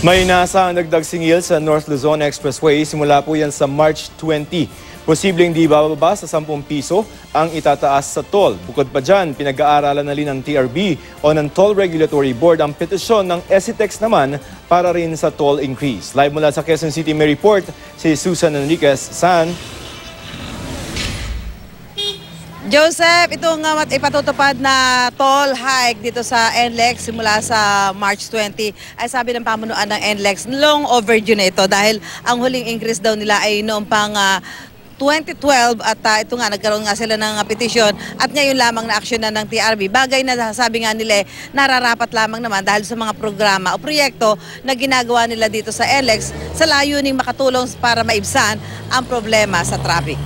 May inaasahang dagdag singil sa North Luzon Expressway. Simula po yan sa March 20. Posibleng di bababa sa 10 piso ang itataas sa toll. Bukod pa dyan, pinag-aaralan na rin ng TRB o ng Toll Regulatory Board ang petisyon ng SCTEX naman para rin sa toll increase. Live mula sa Quezon City may report si Susan Enriquez. San? Joseph, itong ipatutupad na toll hike dito sa NLEX simula sa March 20 ay sabi ng pamunuan ng NLEX, long overdue na ito dahil ang huling increase daw nila ay noong pang 2012 at ito nga nagkaroon nga sila ng petisyon at ngayon lamang na aksyon na ng TRB. Bagay na sabi nga nila nararapat lamang naman dahil sa mga programa o proyekto na ginagawa nila dito sa NLEX sa layuning makatulong para maibsan ang problema sa traffic.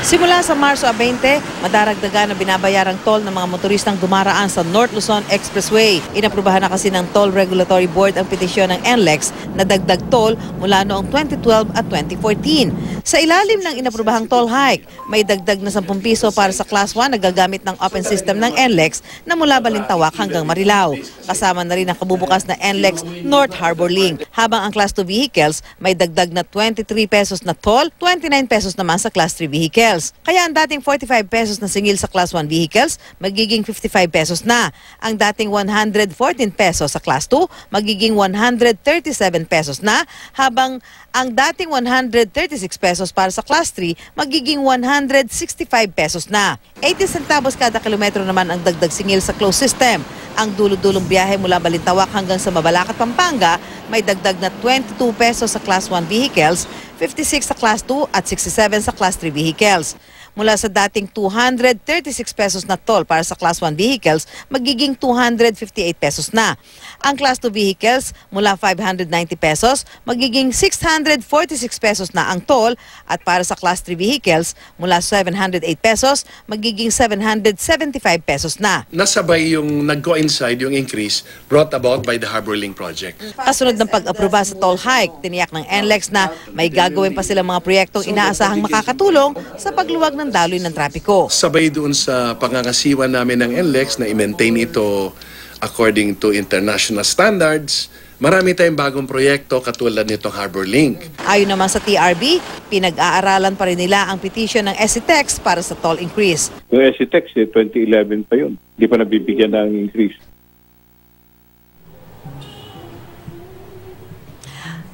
Simula sa Marso 20, madaragdagan na binabayarang toll ng mga motoristang dumaraan sa North Luzon Expressway. Inaprubahan na kasi ng Toll Regulatory Board ang petisyon ng NLEX na dagdag toll mula noong 2012 at 2014. Sa ilalim ng inaprubahang toll hike, may dagdag na 10 piso para sa Class 1 na gagamit ng open system ng NLEX na mula Balintawak hanggang Marilao. Kasama na rin ang kabubukas na NLEX North Harbor Link. Habang ang Class 2 vehicles, may dagdag na 23 pesos na toll, 29 pesos naman sa Class 3 vehicles. Kaya ang dating 45 pesos na singil sa Class 1 vehicles, magiging 55 pesos na. Ang dating 114 pesos sa Class 2, magiging 137 pesos na. Habang ang dating 136 pesos para sa Class 3, magiging 165 pesos na. 80 centavos kada kilometro naman ang dagdag singil sa closed system. Ang dulo-dulong biyahe mula Balintawak hanggang sa Mabalacat, Pampanga, may dagdag na 22 pesos sa Class 1 vehicles, 56 sa Class 2 at 67 sa Class 3 vehicles. Mula sa dating 236 pesos na toll para sa Class 1 vehicles, magiging 258 pesos na. Ang Class 2 vehicles, mula 590 pesos, magiging 646 pesos na ang toll at para sa Class 3 vehicles, mula 708 pesos, magiging 775 pesos na. Nasabay yung nag-coincide yung increase brought about by the Harbor Link project. Kasunod ng pag-aproba sa toll hike, tiniyak ng NLEX na may gagawin pa silang mga proyektong inaasahang makakatulong sa pagluwag ng daloy ng trapiko. Sabay doon sa pangangasiwa namin ng NLEX na i-maintain ito according to international standards, marami tayong bagong proyekto katulad nitong Harbor Link. Ayon naman sa TRB, pinag-aaralan pa rin nila ang petition ng SCTEX para sa toll increase. Yung SCTEX, 2011 pa yun. Hindi pa nabibigyan ng increase.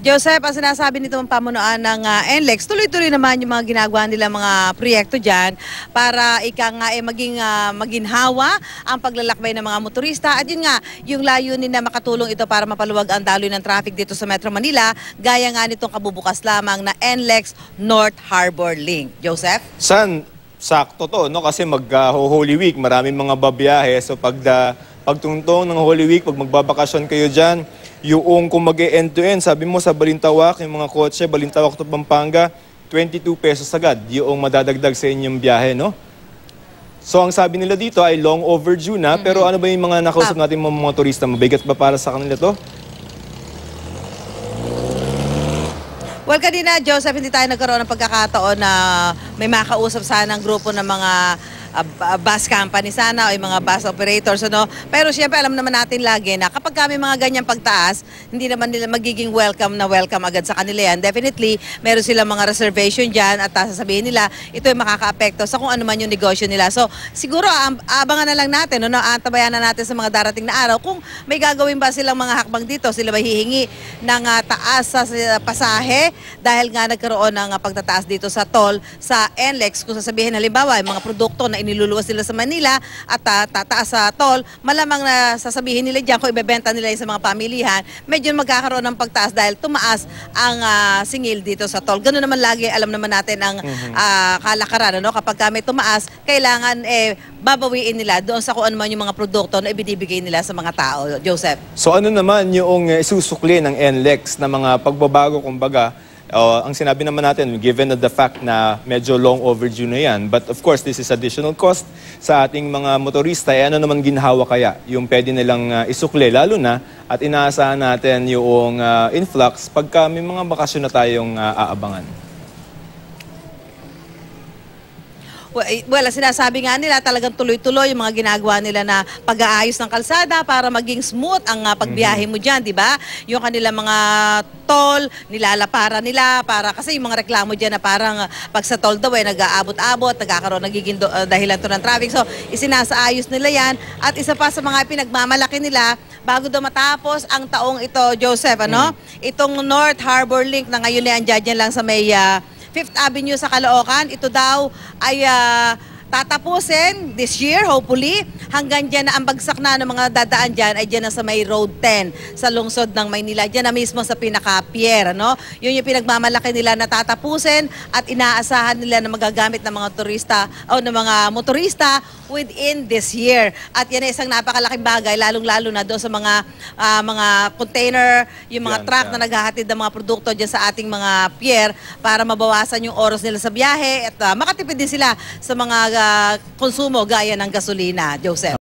Joseph, ang sinasabi nito ang pamunuan ng NLEX, tuloy-tuloy naman yung mga ginagawa nila mga proyekto dyan para maginhawa ang paglalakbay ng mga motorista. At yun nga, yung layunin na makatulong ito para mapaluwag ang daloy ng traffic dito sa Metro Manila, gaya nga nitong kabubukas lamang na NLEX North Harbor Link. Joseph? San, sakto to, no? Kasi mag-Holy Week, maraming mga babiyahe. So pagtungtong ng Holy Week, pag magbabakasyon kayo dyan, yung kung mag-end-to-end, sabi mo sa Balintawak, yung mga kotse, Balintawak to Pampanga, 22 pesos agad yung madadagdag sa inyong biyahe, no? So ang sabi nila dito ay long overdue na, pero ano ba yung mga nakausap natin mga turista? Mabigat ba para sa kanila to? Well, kanina, Joseph, hindi tayo nagkaroon ng pagkakataon na may makausap sana ng grupo ng mga bus company sana o yung mga bus operators, ano? Pero siyempre alam naman natin lagi na kapag kami mga ganyang pagtaas, hindi naman nila magiging welcome agad sa kanila yan. Definitely, meron silang mga reservation dyan at sasabihin nila, ito ay makaka-apekto sa kung ano man yung negosyo nila. So, siguro abangan na lang natin, no? Antabayan na natin sa mga darating na araw kung may gagawin ba silang mga hakbang dito. Sila may hihingi ng taas sa pasahe dahil nga nagkaroon ng pagtataas dito sa toll sa NLEX. Kung sasabihin halimbawa, yung mga produkto na iniluluwas nila sa Manila at tataas sa toll, malamang na sasabihin nila dyan kung ibebenta nila sa mga pamilihan, medyo magkakaroon ng pagtaas dahil tumaas ang singil dito sa toll. Ganoon naman lagi, alam naman natin ang kalakaran, ano? Kapag kami tumaas, kailangan babawiin nila doon sa kung ano man yung mga produkto na ibinibigay nila sa mga tao. Joseph? So ano naman yung isusukli ng NLEX na mga pagbabago, kumbaga, ang sinabi naman natin, given the fact na medyo long overdue na yan, but of course, this is additional cost sa ating mga motorista, ano naman ginhawa kaya yung pwede nilang isukli, lalo na at inaasahan natin yung influx pagka may mga bakasyon na tayong aabangan. Well, sinasabi nga nila talagang tuloy-tuloy yung mga ginagawa nila na pag-aayos ng kalsada para maging smooth ang pagbiyahe mo dyan, di ba? Yung kanilang mga toll, nilalapara nila para kasi yung mga reklamo dyan na parang pag sa toll daw nag-aabot-abot, nagkakaroon dahilan to ng traffic. So, isinasaayos nila yan. At isa pa sa mga pinagmamalaki nila, bago daw matapos ang taong ito, Joseph, itong North Harbor Link na ngayon ay andyan lang sa may 5th Avenue sa Caloocan, ito daw ay tatapusin this year, hopefully, hanggang dyan na ang bagsak na ng mga dadaan dyan ay dyan na sa may Road 10 sa lungsod ng Maynila, dyan na mismo sa pinaka-pier, Yun yung pinagmamalaki nila na tatapusin at inaasahan nila na magagamit ng mga turista o ng mga motorista within this year. At yan ay isang napakalaking bagay, lalong-lalo na doon sa mga container, yung mga truck na naghahatid ng mga produkto dyan sa ating mga pier para mabawasan yung oras nila sa biyahe at makatipid din sila sa mga konsumo gaya ng gasolina, Joseph.